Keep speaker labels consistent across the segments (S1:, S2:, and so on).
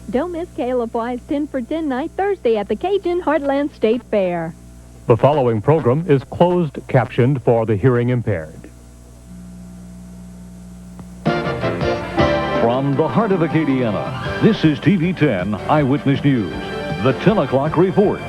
S1: Don't miss KLFY's 10 for 10 night Thursday at the Cajun Heartland State Fair.
S2: The following program is closed captioned for the hearing impaired.
S3: From the heart of Acadiana, this is TV 10 Eyewitness News, the 10 o'clock report.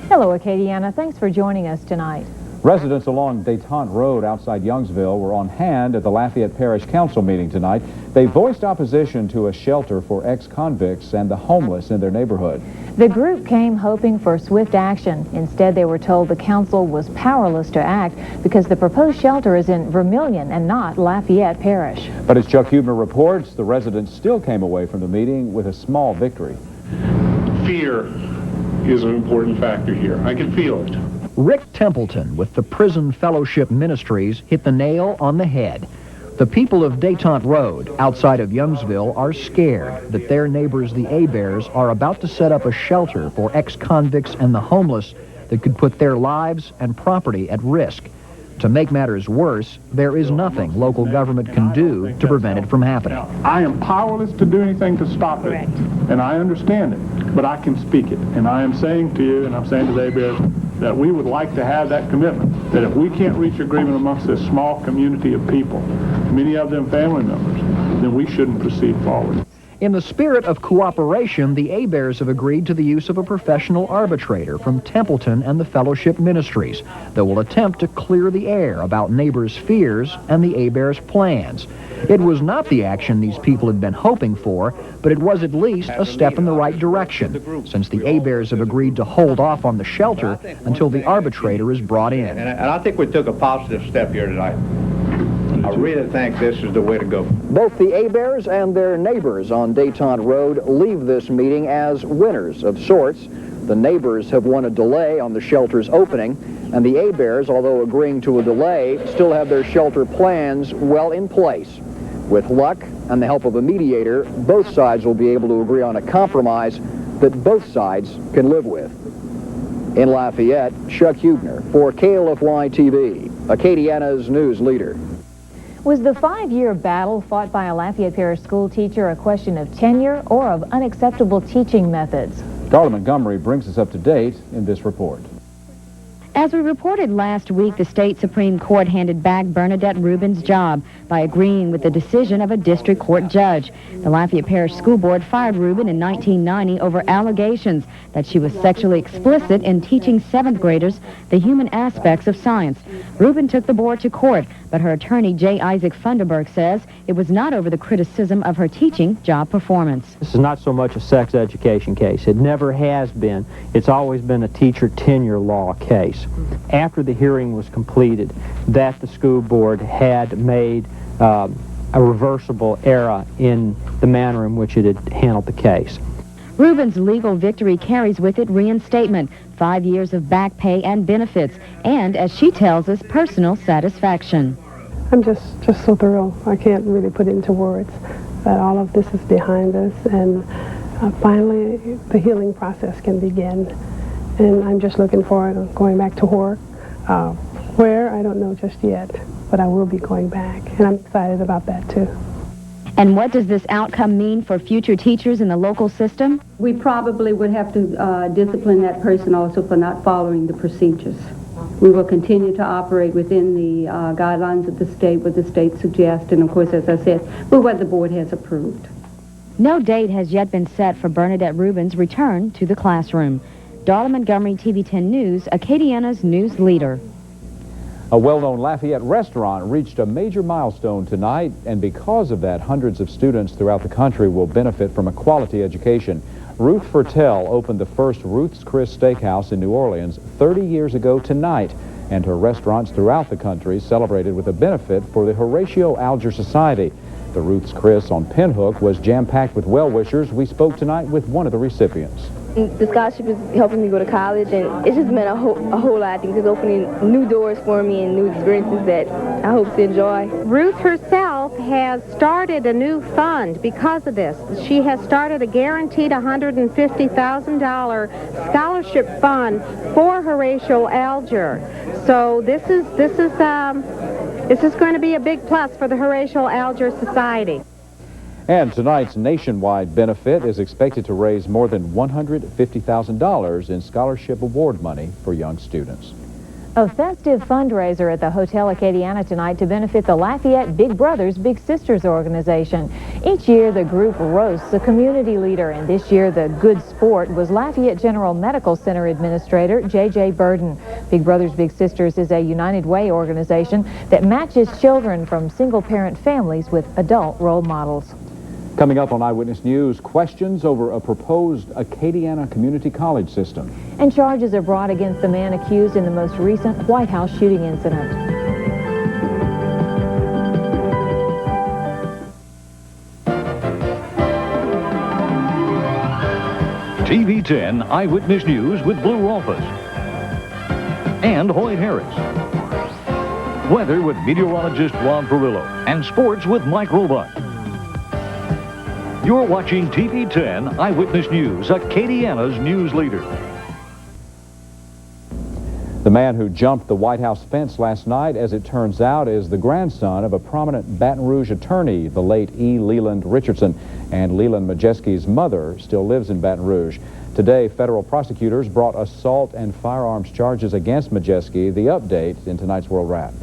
S4: Hello, Acadiana. Thanks for joining us tonight.
S5: Residents along Détente Road outside Youngsville were on hand at the Lafayette Parish Council meeting tonight. They voiced opposition to a shelter for ex-convicts and the homeless in their neighborhood.
S4: The group came hoping for swift action. Instead, they were told the council was powerless to act because the proposed shelter is in Vermilion and not Lafayette Parish.
S5: But as Chuck Huebner reports, the residents still came away from the meeting with a small victory.
S6: Fear is an important factor here. I can feel it.
S7: Rick Templeton with the Prison Fellowship Ministries hit the nail on the head. The people of Détente Road outside of Youngsville are scared that their neighbors, the A-Bears, are about to set up a shelter for ex-convicts and the homeless that could put their lives and property at risk. To make matters worse, there is nothing local government can do to prevent it from happening.
S6: I am powerless to do anything to stop it, and I understand it, but I can speak it. And I am saying to you, and I'm saying to the A-Bears, that we would like to have that commitment, that if we can't reach agreement amongst this small community of people, many of them family members, then we shouldn't proceed forward.
S7: In the spirit of cooperation, the A-Bears have agreed to the use of a professional arbitrator from Templeton and the Fellowship Ministries that will attempt to clear the air about neighbors' fears and the A-Bears' plans. It was not the action these people had been hoping for, but it was at least a step in the right direction, since the A-Bears have agreed to hold off on the shelter until the arbitrator is brought in.
S8: And I think we took a positive step here tonight. I really think this is the way to go.
S7: Both the A-Bears and their neighbors on Détente Road leave this meeting as winners of sorts. The neighbors have won a delay on the shelter's opening, and the A-Bears, although agreeing to a delay, still have their shelter plans well in place. With luck and the help of a mediator, both sides will be able to agree on a compromise that both sides can live with. In Lafayette, Chuck Huebner for KLFY-TV, Acadiana's news leader.
S4: Was the 5-year battle fought by a Lafayette Parish school teacher a question of tenure or of unacceptable teaching methods?
S5: Darla Montgomery brings us up to date in this report.
S9: As we reported last week, the state Supreme Court handed back Bernadette Rubin's job by agreeing with the decision of a district court judge. The Lafayette Parish School Board fired Rubin in 1990 over allegations that she was sexually explicit in teaching 7th graders the human aspects of science. Rubin took the board to court, but her attorney, J. Isaac Funderburg, says it was not over the criticism of her teaching job performance.
S10: This is not so much a sex education case. It never has been. It's always been a teacher tenure law case. After the hearing was completed, that the school board had made a reversible error in the manner in which it had handled the case.
S9: Rubin's legal victory carries with it reinstatement, 5 years of back pay and benefits, and, as she tells us, personal satisfaction.
S11: I'm just so thrilled. I can't really put it into words that all of this is behind us, and finally the healing process can begin. And I'm just looking forward to going back to work. Where, I don't know just yet, but I will be going back, and I'm excited about that too.
S9: And what does this outcome mean for future teachers in the local system?
S12: We probably would have to discipline that person also for not following the procedures. We will continue to operate within the guidelines of the state, what the state suggests, and of course, as I said, what the board has approved.
S9: No date has yet been set for Bernadette Rubin's return to the classroom. Darla Montgomery, TV 10 News, Acadiana's news leader.
S5: A well-known Lafayette restaurant reached a major milestone tonight, and because of that, hundreds of students throughout the country will benefit from a quality education. Ruth Fertel opened the first Ruth's Chris Steakhouse in New Orleans 30 years ago tonight, and her restaurants throughout the country celebrated with a benefit for the Horatio Alger Society. The Ruth's Chris on Pinhook was jam-packed with well-wishers. We spoke tonight with one of the recipients.
S13: The scholarship is helping me go to college, and it's just meant a whole lot of things. It's opening new doors for me and new experiences that I hope to enjoy.
S14: Ruth herself has started a new fund because of this. She has started a guaranteed $150,000 scholarship fund for Horatio Alger. So this is going to be a big plus for the Horatio Alger Society.
S5: And tonight's nationwide benefit is expected to raise more than $150,000 in scholarship award money for young students.
S4: A festive fundraiser at the Hotel Acadiana tonight to benefit the Lafayette Big Brothers Big Sisters organization. Each year the group roasts a community leader, and this year the good sport was Lafayette General Medical Center Administrator J.J. Burden. Big Brothers Big Sisters is a United Way organization that matches children from single-parent families with adult role models.
S5: Coming up on Eyewitness News, questions over a proposed Acadiana Community College system.
S4: And charges are brought against the man accused in the most recent White House shooting incident.
S3: TV 10 Eyewitness News with Blue Rolfus and Hoyt Harris. Weather with meteorologist Ron Perillo, and sports with Mike Roebuck. You're watching TV 10 Eyewitness News, Acadiana's news leader.
S5: The man who jumped the White House fence last night, as it turns out, is the grandson of a prominent Baton Rouge attorney, the late E. Leland Richardson. And Leland Majeski's mother still lives in Baton Rouge. Today, federal prosecutors brought assault and firearms charges against Majeski. The update in tonight's World Wrap.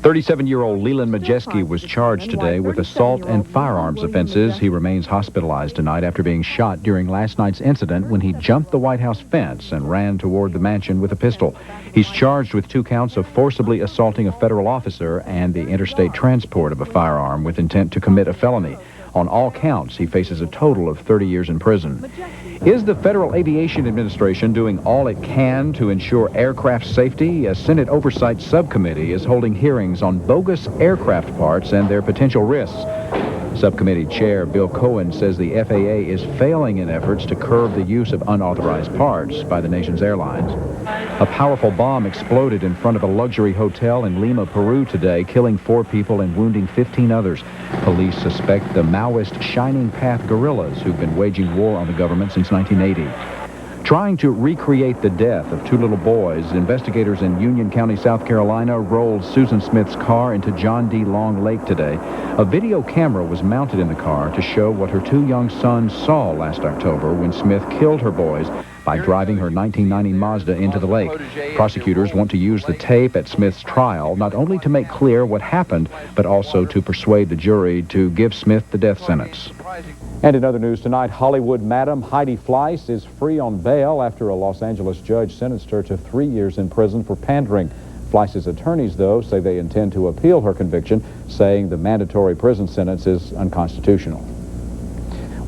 S15: 37-year-old Leland Majeski was charged today with assault and firearms offenses. He remains hospitalized tonight after being shot during last night's incident when he jumped the White House fence and ran toward the mansion with a pistol. He's charged with 2 counts of forcibly assaulting a federal officer and the interstate transport of a firearm with intent to commit a felony. On all counts, he faces a total of 30 years in prison. Is the Federal Aviation Administration doing all it can to ensure aircraft safety? A Senate Oversight Subcommittee is holding hearings on bogus aircraft parts and their potential risks. Subcommittee Chair Bill Cohen says the FAA is failing in efforts to curb the use of unauthorized parts by the nation's airlines. A powerful bomb exploded in front of a luxury hotel in Lima, Peru today, killing 4 people and wounding 15 others. Police suspect the Maoist Shining Path guerrillas who've been waging war on the government since 1980. Trying to recreate the death of 2 little boys, investigators in Union County, South Carolina, rolled Susan Smith's car into John D. Long Lake today. A video camera was mounted in the car to show what her 2 young sons saw last October when Smith killed her boys by driving her 1990 Mazda into the lake. Prosecutors want to use the tape at Smith's trial not only to make clear what happened, but also to persuade the jury to give Smith the death sentence.
S5: And in other news tonight, Hollywood madam Heidi Fleiss is free on bail after a Los Angeles judge sentenced her to 3 years in prison for pandering. Fleiss's attorneys, though, say they intend to appeal her conviction, saying the mandatory prison sentence is unconstitutional.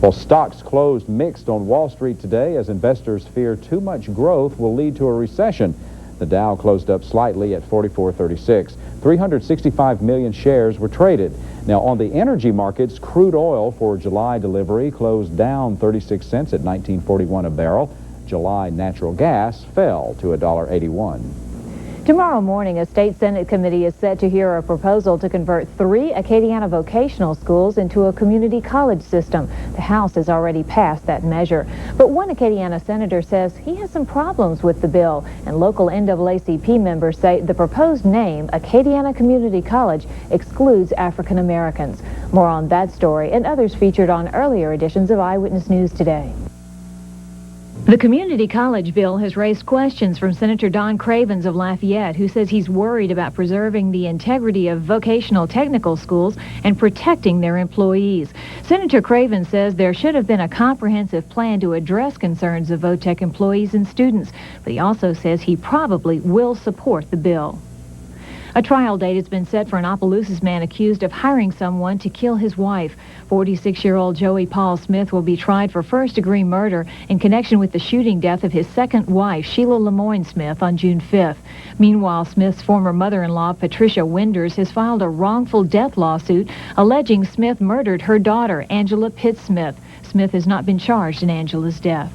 S5: Well, stocks closed mixed on Wall Street today as investors fear too much growth will lead to a recession. The Dow closed up slightly at 4436. 365 million shares were traded. Now, on the energy markets, crude oil for July delivery closed down 36 cents at $19.41 a barrel. July natural gas fell to $1.81.
S4: Tomorrow morning, a state Senate committee is set to hear a proposal to convert 3 Acadiana vocational schools into a community college system. The House has already passed that measure. But one Acadiana senator says he has some problems with the bill, and local NAACP members say the proposed name, Acadiana Community College, excludes African Americans. More on that story and others featured on earlier editions of Eyewitness News today. The community college bill has raised questions from Senator Don Cravens of Lafayette, who says he's worried about preserving the integrity of vocational technical schools and protecting their employees. Senator Cravens says there should have been a comprehensive plan to address concerns of VOTEC employees and students, but he also says he probably will support the bill. A trial date has been set for an Opelousas man accused of hiring someone to kill his wife. 46-year-old Joey Paul Smith will be tried for first-degree murder in connection with the shooting death of his second wife, Sheila Lemoyne Smith, on June 5th. Meanwhile, Smith's former mother-in-law, Patricia Winders, has filed a wrongful death lawsuit alleging Smith murdered her daughter, Angela Pitts Smith. Smith has not been charged in Angela's death.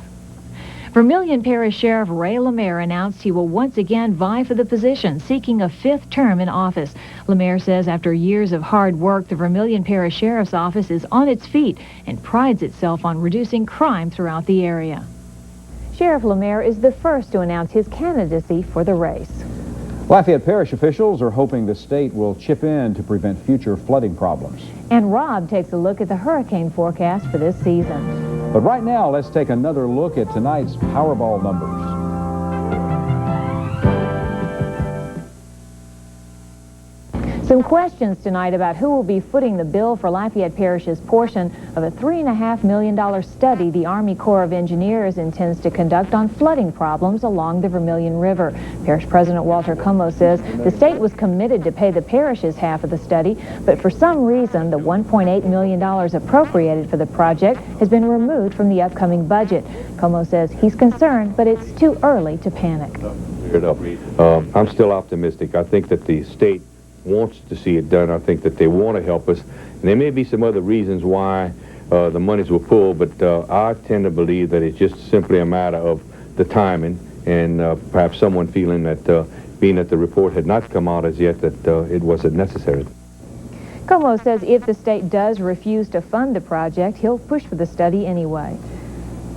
S4: Vermilion Parish Sheriff Ray Lemaire announced he will once again vie for the position, seeking a 5th term in office. Lemaire says after years of hard work, the Vermilion Parish Sheriff's Office is on its feet and prides itself on reducing crime throughout the area. Sheriff Lemaire is the first to announce his candidacy for the race.
S5: Lafayette Parish officials are hoping the state will chip in to prevent future flooding problems.
S4: And Rob takes a look at the hurricane forecast for this season.
S5: But right now, let's take another look at tonight's Powerball numbers.
S4: Some questions tonight about who will be footing the bill for Lafayette Parish's portion of a $3.5 million study the Army Corps of Engineers intends to conduct on flooding problems along the Vermilion River. Parish President Walter Como says the state was committed to pay the parish's half of the study, but for some reason the $1.8 million appropriated for the project has been removed from the upcoming budget. Como says he's concerned, but it's too early to panic.
S16: I'm still optimistic. I think that the state wants to see it done. I think that they want to help us. And there may be some other reasons why the monies were pulled, but I tend to believe that it's just simply a matter of the timing and perhaps someone feeling that being that the report had not come out as yet, that it wasn't necessary.
S4: Como says if the state does refuse to fund the project, he'll push for the study anyway.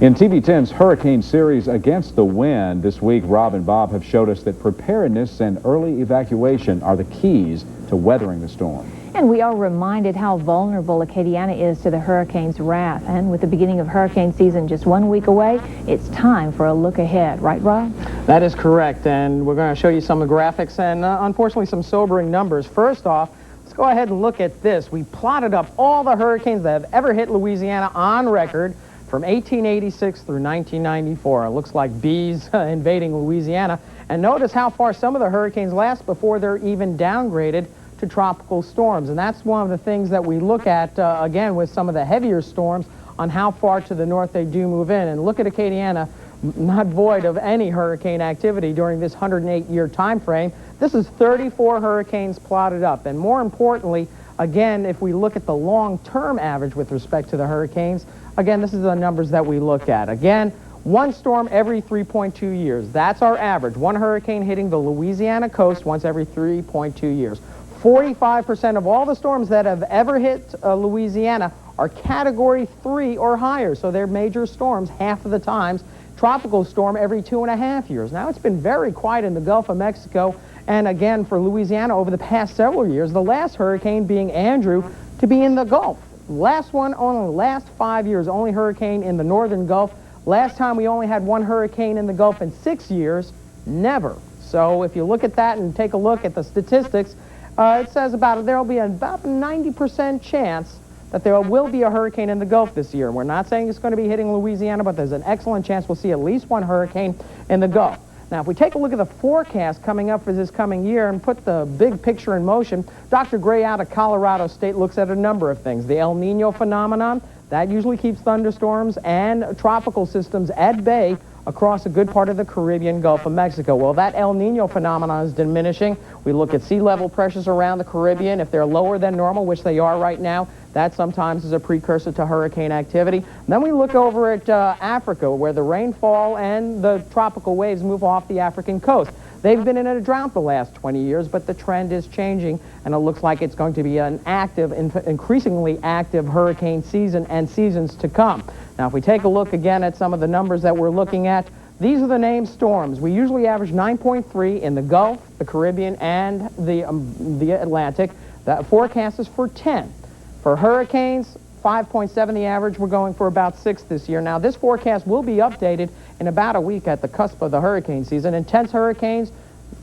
S5: In TV10's Hurricane Series Against the Wind, this week, Rob and Bob have showed us that preparedness and early evacuation are the keys to weathering the storm.
S4: And we are reminded how vulnerable Acadiana is to the hurricane's wrath. And with the beginning of hurricane season just 1 week away, it's time for a look ahead. Right, Rob?
S10: That is correct. And we're going to show you some of the graphics and, unfortunately, some sobering numbers. First off, let's go ahead and look at this. We plotted up all the hurricanes that have ever hit Louisiana on record from 1886 through 1994. It looks like bees invading Louisiana. And notice how far some of the hurricanes last before they're even downgraded to tropical storms. And that's one of the things that we look at, again, with some of the heavier storms on how far to the north they do move in. And look at Acadiana, not void of any hurricane activity during this 108-year time frame. This is 34 hurricanes plotted up. And more importantly, again, if we look at the long-term average with respect to the hurricanes, again, this is the numbers that we look at. Again, one storm every 3.2 years. That's our average. One hurricane hitting the Louisiana coast once every 3.2 years. 45% of all the storms that have ever hit Louisiana are Category 3 or higher, so they're major storms half of the times. Tropical storm every 2.5 years. Now, it's been very quiet in the Gulf of Mexico, and again, for Louisiana over the past several years, the last hurricane being Andrew to be in the Gulf. Last one, only last 5 years, only hurricane in the northern Gulf. Last time we only had one hurricane in the Gulf in 6 years, never. So if you look at that and take a look at the statistics, it says there will be about a 90% chance that there will be a hurricane in the Gulf this year. We're not saying it's going to be hitting Louisiana, but there's an excellent chance we'll see at least one hurricane in the Gulf. Now, if we take a look at the forecast coming up for this coming year and put the big picture in motion, Dr. Gray out of Colorado State looks at a number of things. The El Nino phenomenon, that usually keeps thunderstorms and tropical systems at bay across a good part of the Caribbean Gulf of Mexico. Well, that El Nino phenomenon is diminishing. We look at sea level pressures around the Caribbean. If they're lower than normal, which they are right now, that sometimes is a precursor to hurricane activity. And then we look over at Africa, where the rainfall and the tropical waves move off the African coast. They've been in a drought the last 20 years, but the trend is changing, and it looks like it's going to be an active, increasingly active hurricane season and seasons to come. Now, if we take a look again at some of the numbers that we're looking at, these are the named storms. We usually average 9.3 in the Gulf, the Caribbean, and the Atlantic. That forecast is for 10. For hurricanes, 5.7 the average. We're going for about 6 this year. Now, this forecast will be updated in about a week at the cusp of the hurricane season. Intense hurricanes,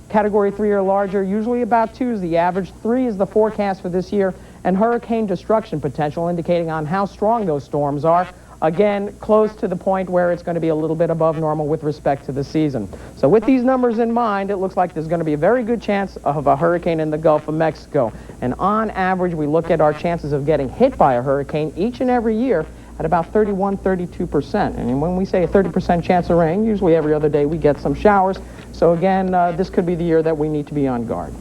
S10: Category 3 or larger, usually about 2 is the average. 3 is the forecast for this year. And hurricane destruction potential, indicating on how strong those storms are. Again, close to the point where it's going to be a little bit above normal with respect to the season. So with these numbers in mind, it looks like there's going to be a very good chance of a hurricane in the Gulf of Mexico. And on average, we look at our chances of getting hit by a hurricane each and every year at about 31, 32%. And when we say a 30% chance of rain, usually every other day we get some showers. So again, this could be the year that we need to be on guard.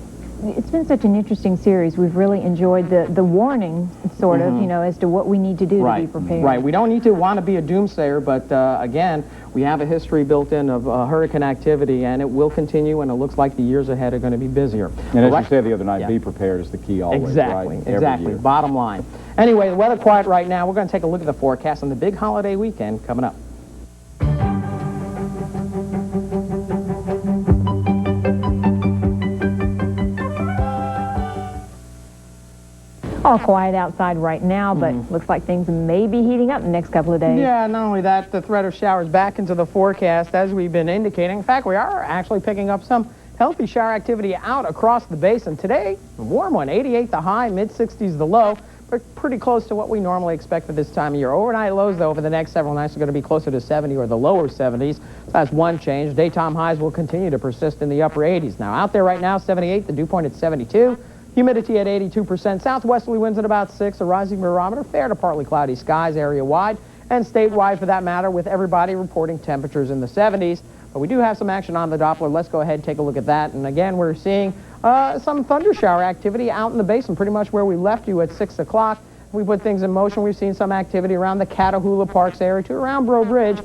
S4: It's been such an interesting series. We've really enjoyed the warning, sort of, you know, as to what we need to do to be prepared.
S10: Right. We don't need to want to be a doomsayer, but again, we have a history built in of hurricane activity, and it will continue, and it looks like the years ahead are going to be busier.
S5: And as you said the other night, be prepared is the key always,
S10: exactly,
S5: right?
S10: Exactly. Bottom line. Anyway, the weather quiet right now. We're going to take a look at the forecast on the big holiday weekend coming up.
S4: all quiet outside right now, but looks like things may be heating up in the next couple of days.
S17: Yeah, not only that, the threat of showers back into the forecast as we've been indicating. In fact, we are actually picking up some healthy shower activity out across the basin. Today, a warm one, 88 the high, mid-60s the low. But pretty close to what we normally expect for this time of year. Overnight lows, though, over the next several nights are going to be closer to 70 or the lower 70s. So that's one change. Daytime highs will continue to persist in the upper 80s. Now, out there right now, 78, the dew point at 72. Humidity at 82%. Southwesterly winds at about 6. A rising barometer, fair to partly cloudy skies area-wide. And statewide, for that matter, with everybody reporting temperatures in the 70s. But we do have some action on the Doppler. Let's go ahead and take a look at that. And again, we're seeing some thunder shower activity out in the basin, pretty much where we left you at 6 o'clock. We put things in motion. We've seen some activity around the Catahoula Parks area to around Breaux Bridge.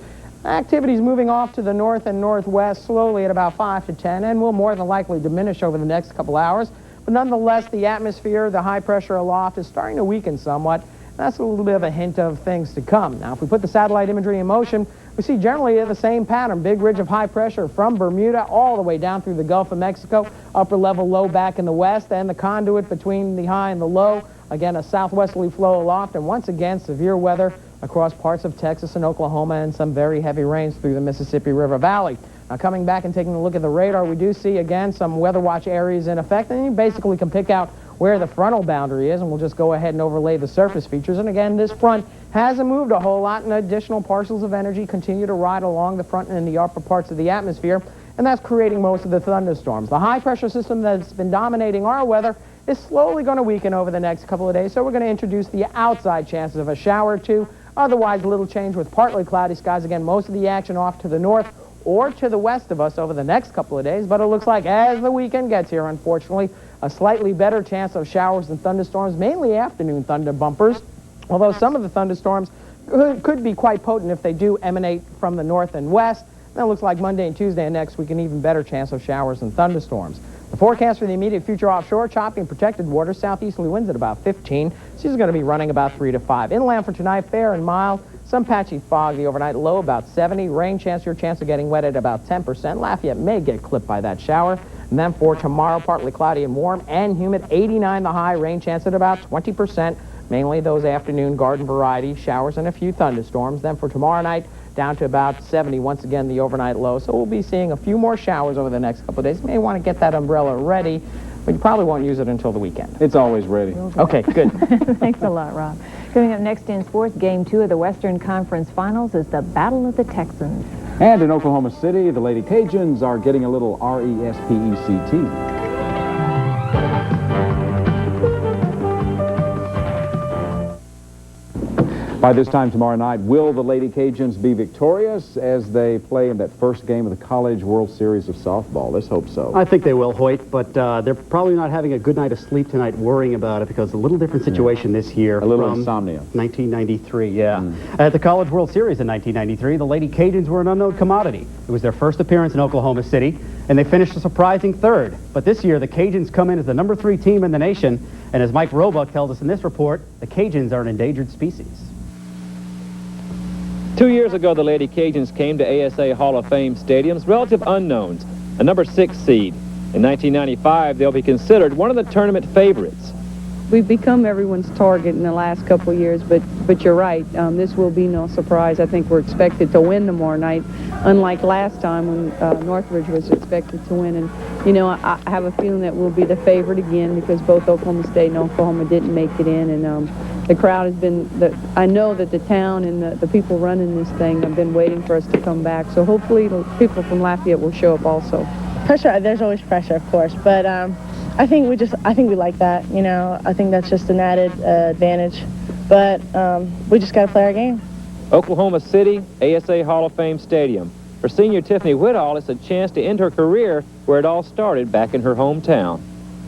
S17: Activity's moving off to the north and northwest slowly at about 5 to 10 and will more than likely diminish over the next couple hours. But nonetheless, the atmosphere, the high pressure aloft is starting to weaken somewhat. That's a little bit of a hint of things to come. Now, if we put the satellite imagery in motion, we see generally the same pattern. Big ridge of high pressure from Bermuda all the way down through the Gulf of Mexico, upper level low back in the west, and the conduit between the high and the low. Again, a southwesterly flow aloft, and once again, severe weather across parts of Texas and Oklahoma, and some very heavy rains through the Mississippi River Valley. Now, coming back and taking a look at the radar, we do see, again, some weather watch areas in effect, and you basically can pick out where the frontal boundary is, and we'll just go ahead and overlay the surface features. And again, this front hasn't moved a whole lot, and additional parcels of energy continue to ride along the front and in the upper parts of the atmosphere, and that's creating most of the thunderstorms. The high pressure system that's been dominating our weather is slowly going to weaken over the next couple of days, so we're going to introduce the outside chances of a shower or two. Otherwise, little change with partly cloudy skies. Again, most of the action off to the north or to the west of us over the next couple of days, but it looks like as the weekend gets here, unfortunately, a slightly better chance of showers and thunderstorms, mainly afternoon thunder bumpers, although some of the thunderstorms could be quite potent if they do emanate from the north and west. And it looks like Monday and Tuesday and next week an even better chance of showers and thunderstorms. The forecast for the immediate future offshore, choppy and protected waters, southeasterly winds at about 15. Seas going to be running about 3 to 5. Inland for tonight, fair and mild. Some patchy fog, the overnight low about 70. Rain chance, your chance of getting wet at about 10%. Lafayette may get clipped by that shower. And then for tomorrow, partly cloudy and warm and humid, 89 the high. Rain chance at about 20%. Mainly those afternoon garden variety showers and a few thunderstorms. Then for tomorrow night, down to about 70, once again, the overnight low. So we'll be seeing a few more showers over the next couple of days. You may want to get that umbrella ready, but you probably won't use it until the weekend.
S5: It's always ready.
S4: Okay, good. Thanks a lot, Rob. Coming up next in sports, Game 2 of the Western Conference Finals is the Battle of the Texans.
S5: And in Oklahoma City, the Lady Cajuns are getting a little R-E-S-P-E-C-T. By this time tomorrow night, will the Lady Cajuns be victorious as they play in that first game of the College World Series of softball? Let's hope so.
S18: I think they will, Hoyt, but they're probably not having a good night of sleep tonight worrying about it because a little different situation this year.
S5: A little insomnia.
S18: 1993, yeah. At the College World Series in 1993, the Lady Cajuns were an unknown commodity. It was their first appearance in Oklahoma City, and they finished a surprising third. But this year, the Cajuns come in as the #3 team in the nation, and as Mike Roebuck tells us in this report, the Cajuns are an endangered species.
S19: 2 years ago, the Lady Cajuns came to ASA Hall of Fame Stadium's relative unknowns, a #6 seed. In 1995, they'll be considered one of the tournament favorites.
S20: We've become everyone's target in the last couple of years, but you're right. This will be no surprise. I think we're expected to win tomorrow night, unlike last time when Northridge was expected to win. And, you know, I have a feeling that we'll be the favorite again because both Oklahoma State and Oklahoma didn't make it in. And the crowd has been, I know that the town and the people running this thing have been waiting for us to come back. So hopefully the people from Lafayette will show up also.
S21: Pressure, there's always pressure, of course, but I think we like that, you know. I think that's just an added advantage, but we just got to play our game.
S19: Oklahoma City, ASA Hall of Fame Stadium. For senior Tiffany Whittall, it's a chance to end her career where it all started back in her hometown.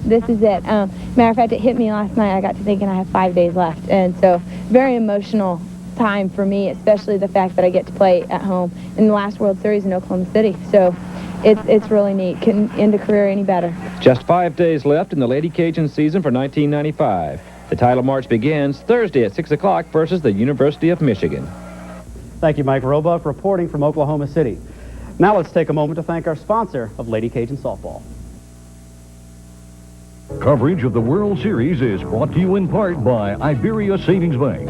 S13: This is it. Matter of fact, it hit me last night. I got to thinking I have 5 days left, and so very emotional time for me, especially the fact that I get to play at home in the last World Series in Oklahoma City. So it's really neat. Couldn't end a career any better.
S19: Just 5 days left in the Lady Cajun season for 1995. The title march begins Thursday at 6 o'clock versus the University of Michigan.
S18: Thank you, Mike Roebuck, reporting from Oklahoma City. Now let's take a moment to thank our sponsor of Lady Cajun Softball.
S3: Coverage of the World Series is brought to you in part by Iberia Savings Bank.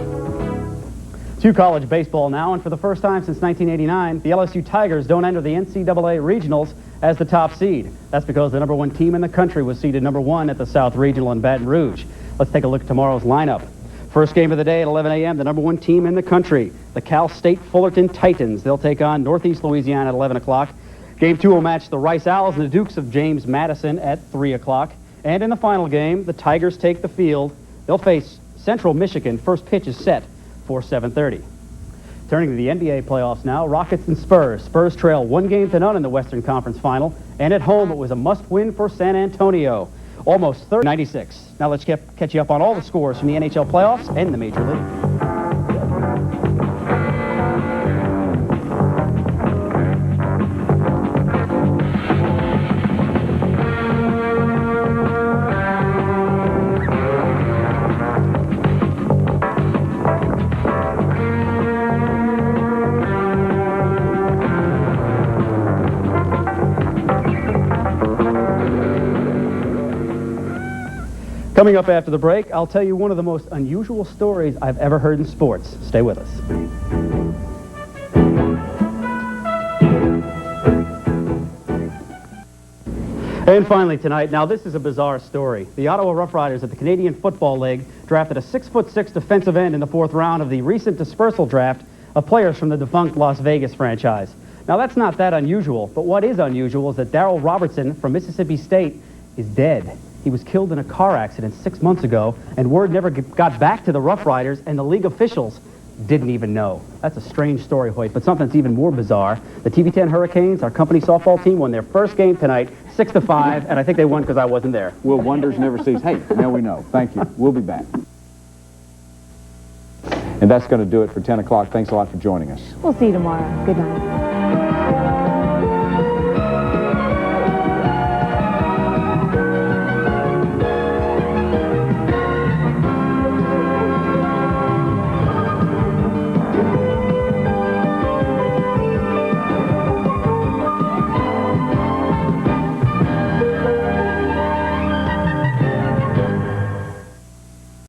S18: To college baseball now, and for the first time since 1989, the LSU Tigers don't enter the NCAA Regionals as the top seed. That's because the #1 team in the country was seeded #1 at the South Regional in Baton Rouge. Let's take a look at tomorrow's lineup. First game of the day at 11 a.m., the #1 team in the country, the Cal State Fullerton Titans. They'll take on Northeast Louisiana at 11 o'clock. Game 2 will match the Rice Owls and the Dukes of James Madison at 3 o'clock. And in the final game, the Tigers take the field. They'll face Central Michigan. First pitch is set for 7:30. Turning to the NBA playoffs now, Rockets and Spurs. Spurs trail 1-0 in the Western Conference Final, and at home it was a must-win for San Antonio. Almost 96. Now let's catch you up on all the scores from the NHL playoffs and the Major League. Coming up after the break, I'll tell you one of the most unusual stories I've ever heard in sports. Stay with us. And finally tonight, now this is a bizarre story. The Ottawa Rough Riders at the Canadian Football League drafted a 6'6" defensive end in the 4th round of the recent dispersal draft of players from the defunct Las Vegas franchise. Now that's not that unusual, but what is unusual is that Darrell Robertson from Mississippi State is dead. He was killed in a car accident 6 months ago, and word never got back to the Rough Riders, and the league officials didn't even know. That's a strange story, Hoyt, but something that's even more bizarre. The TV10 Hurricanes, our company softball team, won their first game tonight, 6-5, and I think they won because I wasn't there.
S5: Will wonders never cease? Hey, now we know. Thank you. We'll be back. And that's going to do it for 10 o'clock. Thanks a lot for joining us.
S4: We'll see you tomorrow. Good night.